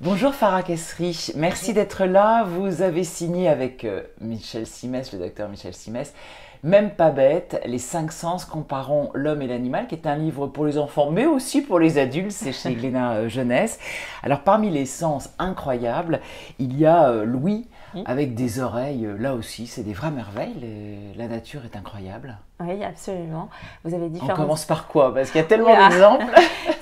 Bonjour Farah Kessri, merci d'être là. Vous avez signé avec Michel Simès, le docteur Michel Simès, Même pas bête, les 5 sens comparant l'homme et l'animal, qui est un livre pour les enfants, mais aussi pour les adultes, c'est chez Glénat Jeunesse. Alors parmi les sens incroyables, il y a Louis, avec des oreilles, là aussi, c'est des vraies merveilles, la nature est incroyable. Oui, absolument. Vous avez On différentes... commence par quoi? Parce qu'il y a tellement d'exemples.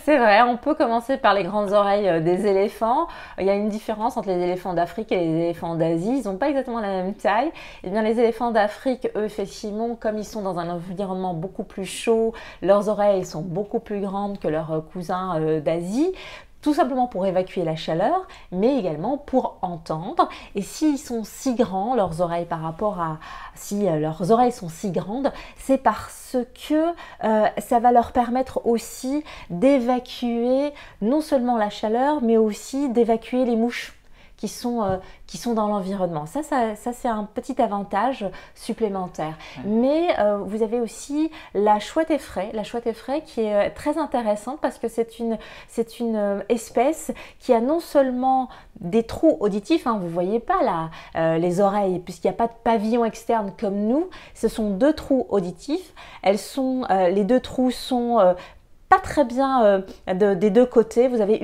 C'est vrai, on peut commencer par les grandes oreilles des éléphants. Il y a une différence entre les éléphants d'Afrique et les éléphants d'Asie. Ils n'ont pas exactement la même taille. Eh bien, les éléphants d'Afrique, eux, effectivement, comme ils sont dans un environnement beaucoup plus chaud, leurs oreilles sont beaucoup plus grandes que leurs cousins d'Asie. Tout simplement pour évacuer la chaleur, mais également pour entendre. Et s'ils sont si grands, leurs oreilles par rapport à... Si leurs oreilles sont si grandes, c'est parce que ça va leur permettre aussi d'évacuer non seulement la chaleur, mais aussi d'évacuer les mouches qui sont dans l'environnement. Ça c'est un petit avantage supplémentaire. Mais vous avez aussi la chouette effraie qui est très intéressante parce que c'est une espèce qui a non seulement des trous auditifs, hein, vous ne voyez pas là les oreilles, puisqu'il n'y a pas de pavillon externe comme nous, ce sont deux trous auditifs. Les deux trous sont pas très bien des deux côtés. Vous avez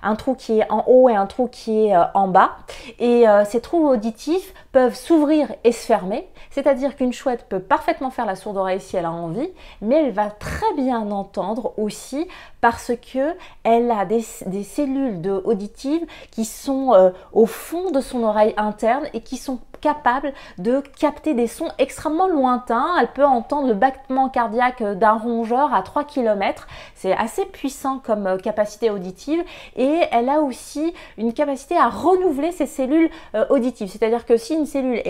un trou qui est en haut et un trou qui est en bas. Et ces trous auditifs peuvent s'ouvrir et se fermer. C'est-à-dire qu'une chouette peut parfaitement faire la sourde oreille si elle a envie, mais elle va très bien entendre aussi parce qu'elle a des cellules auditives qui sont au fond de son oreille interne et qui sont capables de capter des sons extrêmement lointains. Elle peut entendre le battement cardiaque d'un rongeur à 3 km. C'est assez puissant comme capacité auditive et elle a aussi une capacité à renouveler ses cellules auditives. C'est-à-dire que si une cellule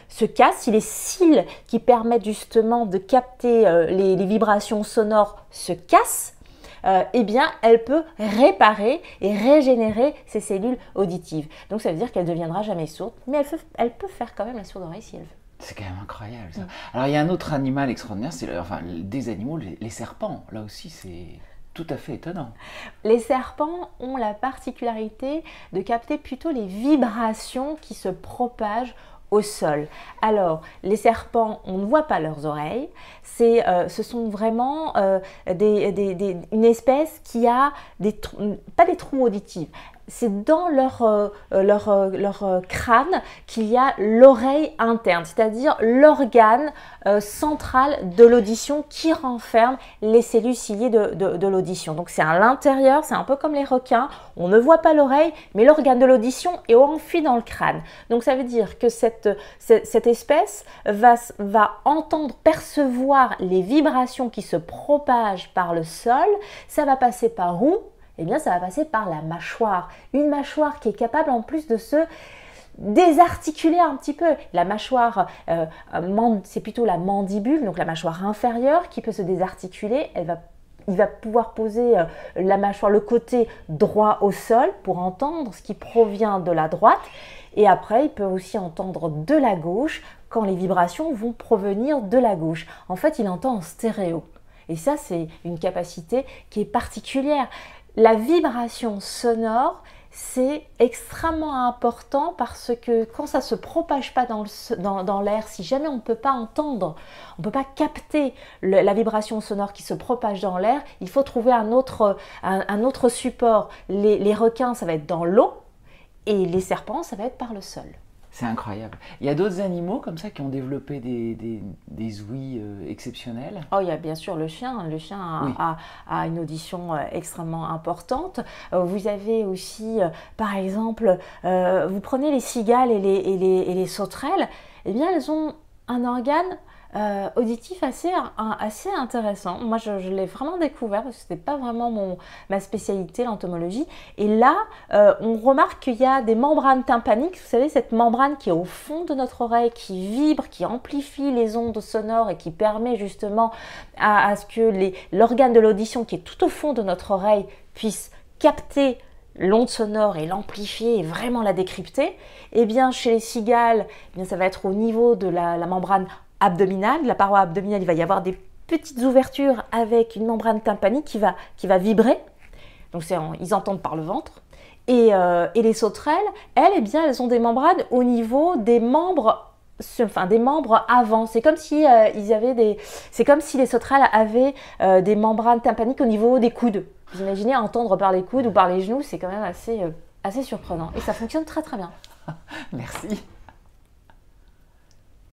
se casse, si les cils qui permettent justement de capter les vibrations sonores se cassent, eh bien, elle peut réparer et régénérer ses cellules auditives. Donc, ça veut dire qu'elle ne deviendra jamais sourde, mais elle peut faire quand même la sourde oreille si elle veut. C'est quand même incroyable ça. Alors, il y a un autre animal extraordinaire, c'est des animaux, les serpents. Là aussi, c'est tout à fait étonnant. Les serpents ont la particularité de capter plutôt les vibrations qui se propagent au sol. Alors, les serpents, on ne voit pas leurs oreilles. Ce sont vraiment une espèce qui a pas des trous auditifs. C'est dans leur crâne qu'il y a l'oreille interne, c'est-à-dire l'organe central de l'audition qui renferme les cellules ciliées de l'audition. Donc c'est à l'intérieur, c'est un peu comme les requins, on ne voit pas l'oreille, mais l'organe de l'audition est enfui dans le crâne. Donc ça veut dire que cette espèce va entendre, percevoir les vibrations qui se propagent par le sol. Ça va passer par où? Eh bien, ça va passer par la mâchoire. Une mâchoire qui est capable en plus de se désarticuler un petit peu. La mâchoire, c'est plutôt la mandibule, donc la mâchoire inférieure qui peut se désarticuler. Il va pouvoir poser la mâchoire, le côté droit au sol pour entendre ce qui provient de la droite. Et après, il peut aussi entendre de la gauche quand les vibrations vont provenir de la gauche. En fait, il entend en stéréo. Et ça, c'est une capacité qui est particulière. La vibration sonore, c'est extrêmement important parce que quand ça ne se propage pas dans l'air, si jamais on ne peut pas entendre, on ne peut pas capter la vibration sonore qui se propage dans l'air, il faut trouver un autre support. Les requins, ça va être dans l'eau et les serpents, ça va être par le sol. C'est incroyable. Il y a d'autres animaux comme ça qui ont développé des ouïes exceptionnelles? Oh, il y a bien sûr le chien. Le chien Oui. a une audition extrêmement importante. Vous avez aussi, par exemple, vous prenez les cigales et les sauterelles, eh bien, elles ont un organe auditif assez intéressant. Moi, je l'ai vraiment découvert parce que ce n'était pas vraiment ma spécialité, l'entomologie. Et là, on remarque qu'il y a des membranes tympaniques. Vous savez, cette membrane qui est au fond de notre oreille, qui vibre, qui amplifie les ondes sonores et qui permet justement à ce que l'organe de l'audition qui est tout au fond de notre oreille puisse capter l'onde sonore et l'amplifier et vraiment la décrypter. Eh bien, chez les cigales, eh bien, ça va être au niveau de la membrane abdominale, la paroi abdominale, il va y avoir des petites ouvertures avec une membrane tympanique qui va vibrer. Donc ils entendent par le ventre. Et les sauterelles, elles, eh bien, elles ont des membranes au niveau des membres, enfin des membres avant. C'est comme si c'est comme si les sauterelles avaient des membranes tympaniques au niveau des coudes. Vous imaginez entendre par les coudes ou par les genoux, c'est quand même assez surprenant. Et ça fonctionne très très bien. Merci.